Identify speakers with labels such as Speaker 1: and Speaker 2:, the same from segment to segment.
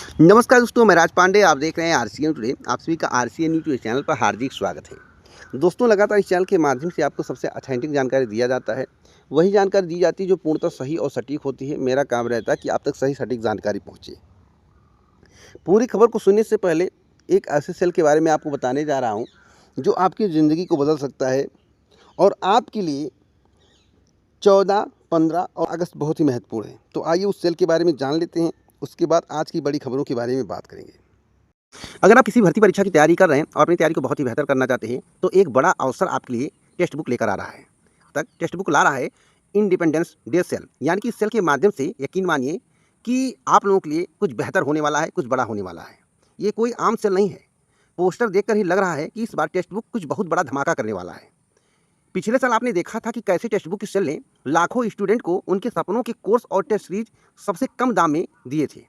Speaker 1: नमस्कार दोस्तों, मैं राज पांडे। आप देख रहे हैं आरसीएन टुडे। आप सभी का आरसीएन न्यूज़ चैनल पर हार्दिक स्वागत है। दोस्तों, लगातार इस चैनल के माध्यम से आपको सबसे ऑथेंटिक जानकारी दिया जाता है। वही जानकारी दी जाती है जो पूर्णतः सही और सटीक होती है। मेरा काम रहता है कि आप तक सही सटीक जानकारी पहुँचे। पूरी खबर को सुनने से पहले एक ऐसे सेल के बारे में आपको बताने जा रहा हूँ जो आपकी ज़िंदगी को बदल सकता है और आपके लिए 14, 15 और अगस्त बहुत ही महत्वपूर्ण है। तो आइए उस सेल के बारे में जान लेते हैं। उसके बाद आज की बड़ी खबरों के बारे में बात करेंगे। अगर आप किसी भर्ती परीक्षा की तैयारी कर रहे हैं और अपनी तैयारी को बहुत ही बेहतर करना चाहते हैं तो एक बड़ा अवसर आपके लिए टेक्स्ट बुक लेकर आ रहा है। तक टेक्स्ट बुक ला रहा है इंडिपेंडेंस डे सेल, यानी कि इस सेल के माध्यम से यकीन मानिए कि आप लोगों के लिए कुछ बेहतर होने वाला है, कुछ बड़ा होने वाला है। ये कोई आम सेल नहीं है। पोस्टर देखकर ही लग रहा है कि इस बार टेक्स्ट बुक कुछ बहुत बड़ा धमाका करने वाला है। पिछले साल आपने देखा था कि कैसे टेक्स्ट बुक की सेल ने लाखों स्टूडेंट को उनके सपनों के कोर्स और टेस्ट सीरीज सबसे कम दाम में दिए थे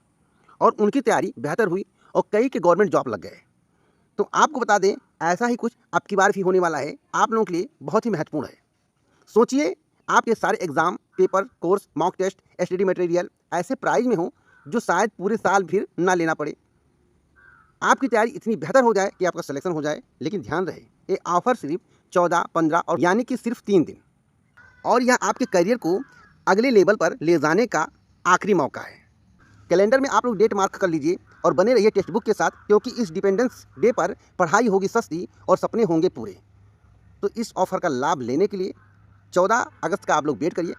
Speaker 1: और उनकी तैयारी बेहतर हुई और कई के गवर्नमेंट जॉब लग गए। तो आपको बता दें, ऐसा ही कुछ अब की बार भी होने वाला है। आप लोगों के लिए बहुत ही महत्वपूर्ण है। सोचिए, आपके सारे exam, paper, course, mock test, study material ऐसे प्राइज में हो जो शायद पूरे साल फिर ना लेना पड़े। आपकी तैयारी इतनी बेहतर हो जाए कि आपका सिलेक्शन हो जाए। लेकिन ध्यान रहे, ये ऑफर सिर्फ 14, 15 और यानी कि सिर्फ 3 दिन, और यह आपके करियर को अगले लेवल पर ले जाने का आखिरी मौका है। कैलेंडर में आप लोग डेट मार्क कर लीजिए और बने रहिए टेक्स्ट बुक के साथ, क्योंकि इस डिपेंडेंस डे पर पढ़ाई होगी सस्ती और सपने होंगे पूरे। तो इस ऑफर का लाभ लेने के लिए 14 अगस्त का आप लोग वेट करिए।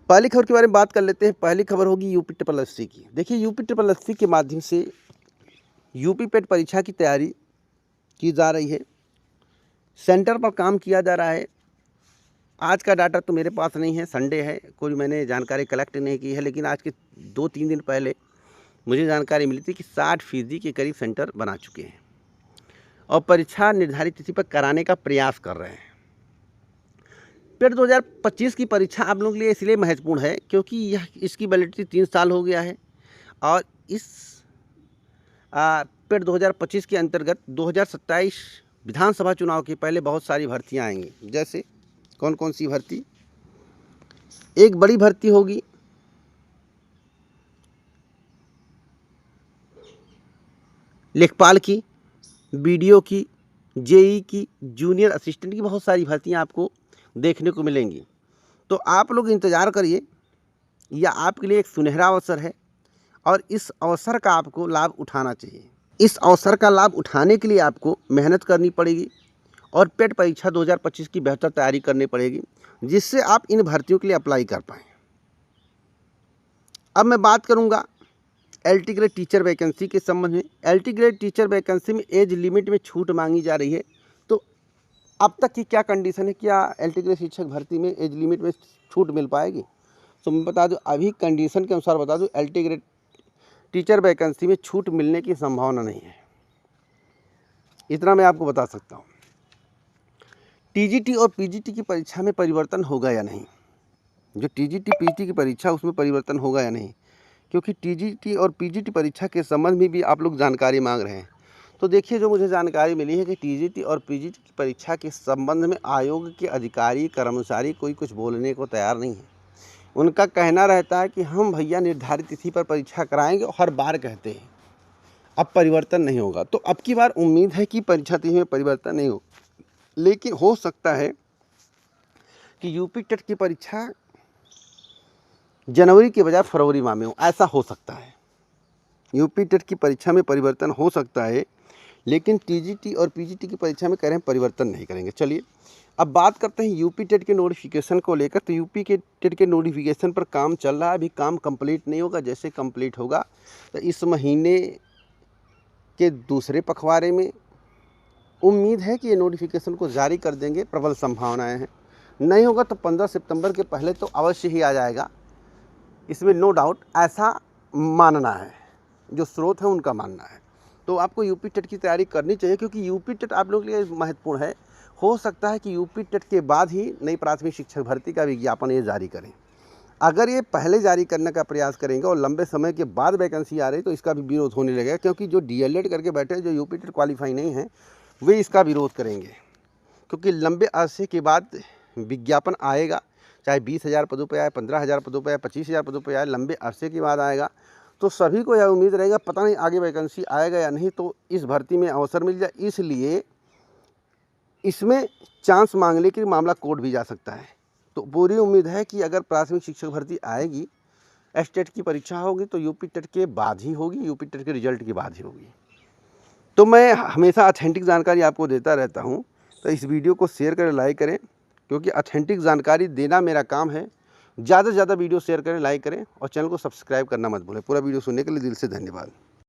Speaker 1: पहली खबर के बारे में बात कर लेते हैं। पहली खबर होगी यूपी ट्रिपल एस सी की। देखिए, यूपी ट्रिपल एस सी के माध्यम से यूपी पेट परीक्षा की तैयारी की जा रही है। सेंटर पर काम किया जा रहा है। आज का डाटा तो मेरे पास नहीं है, संडे है, कोई मैंने जानकारी कलेक्ट नहीं की है, लेकिन आज के 2-3 दिन पहले मुझे जानकारी मिली थी कि 60% के करीब सेंटर बना चुके हैं और परीक्षा निर्धारित तिथि पर कराने का प्रयास कर रहे हैं। पेट 2025 की परीक्षा आप लोगों के लिए इसलिए महत्वपूर्ण है क्योंकि इसकी वैलिडिटी 3 साल हो गया है और इस पेट 2025 के अंतर्गत 2027 विधानसभा चुनाव के पहले बहुत सारी भर्तियां आएंगी। जैसे कौन कौन सी भर्ती? एक बड़ी भर्ती होगी लेखपाल की, बीडीओ की, जेई की, जूनियर असिस्टेंट की, बहुत सारी भर्तियां आपको देखने को मिलेंगी। तो आप लोग इंतज़ार करिए, यह आपके लिए एक सुनहरा अवसर है और इस अवसर का आपको लाभ उठाना चाहिए। इस अवसर का लाभ उठाने के लिए आपको मेहनत करनी पड़ेगी और पेट परीक्षा 2025 की बेहतर तैयारी करनी पड़ेगी, जिससे आप इन भर्तियों के लिए अप्लाई कर पाएँ। अब मैं बात करूँगा एलटी ग्रेड टीचर वैकेंसी के संबंध में। एलटी ग्रेड टीचर वैकेंसी में एज लिमिट में छूट मांगी जा रही है। तो अब तक की क्या कंडीशन है, क्या एलटी ग्रेड शिक्षक भर्ती में एज लिमिट में छूट मिल पाएगी? तो मैं बता दूं, अभी कंडीशन के अनुसार बता दूं, एलटी ग्रेड टीचर वैकेंसी में छूट मिलने की संभावना नहीं है। इतना मैं आपको बता सकता हूँ। टीजीटी और पीजीटी की परीक्षा में परिवर्तन होगा या नहीं? जो टीजीटी पीजीटी की परीक्षा उसमें परिवर्तन होगा या नहीं, क्योंकि टीजीटी और पीजीटी परीक्षा के संबंध में भी आप लोग जानकारी मांग रहे हैं। तो देखिए, जो मुझे जानकारी मिली है कि टीजीटी और पीजीटी की परीक्षा के संबंध में आयोग के अधिकारी कर्मचारी कोई कुछ बोलने को तैयार नहीं है। उनका कहना रहता है कि हम भैया निर्धारित तिथि पर परीक्षा कराएंगे, और हर बार कहते हैं अब परिवर्तन नहीं होगा। तो अब की बार उम्मीद है कि परीक्षा तिथि में परिवर्तन नहीं हो, लेकिन हो सकता है कि यूपी टेट की परीक्षा जनवरी के बजाय फरवरी माह में हो, ऐसा हो सकता है। यूपी टेट की परीक्षा में परिवर्तन हो सकता है, लेकिन टीजीटी और पीजीटी की परीक्षा में कह रहे हैं परिवर्तन नहीं करेंगे। चलिए अब बात करते हैं यूपी टेट के नोटिफिकेशन को लेकर। तो यूपी के टेट के नोटिफिकेशन पर काम चल रहा है, अभी काम कंप्लीट नहीं होगा। जैसे कंप्लीट होगा तो इस महीने के दूसरे पखवाड़े में उम्मीद है कि ये नोटिफिकेशन को जारी कर देंगे, प्रबल संभावनाएं हैं। नहीं होगा तो 15 सितंबर के पहले तो अवश्य ही आ जाएगा, इसमें नो डाउट, ऐसा मानना है, जो स्रोत है उनका मानना है। तो आपको यूपी टेट की तैयारी करनी चाहिए, क्योंकि यूपी टेट आप लोगों के लिए महत्वपूर्ण है। हो सकता है कि यूपी टेट के बाद ही नई प्राथमिक शिक्षक भर्ती का विज्ञापन ये जारी करें। अगर ये पहले जारी करने का प्रयास करेंगे और लंबे समय के बाद वैकेंसी आ रही तो इसका भी विरोध होने लगेगा, क्योंकि जो डीएलएड करके बैठे हैं, जो यूपी टेट क्वालिफाई नहीं है, वे इसका विरोध करेंगे। क्योंकि लंबे अरसे के बाद विज्ञापन आएगा, चाहे 20,000 पदों पर आए, 15,000 पदों पर आए, 25,000 पदों पर आए, लंबे अरसे के बाद आएगा, तो सभी को यह उम्मीद रहेगा पता नहीं आगे वैकेंसी आएगा या नहीं, तो इस भर्ती में अवसर मिल जाए, इसलिए इसमें चांस मांगने के मामला कोर्ट भी जा सकता है। तो पूरी उम्मीद है कि अगर प्राथमिक शिक्षक भर्ती आएगी, टेट की परीक्षा होगी तो यूपी टेट के बाद ही होगी, यूपी टेट के रिजल्ट के बाद ही होगी। तो मैं हमेशा ऑथेंटिक जानकारी आपको देता रहता हूं, तो इस वीडियो को शेयर करें, लाइक करें, क्योंकि ऑथेंटिक जानकारी देना मेरा काम है। ज़्यादा से ज़्यादा वीडियो शेयर करें, लाइक करें और चैनल को सब्सक्राइब करना मत भूलें। पूरा वीडियो सुनने के लिए दिल से धन्यवाद।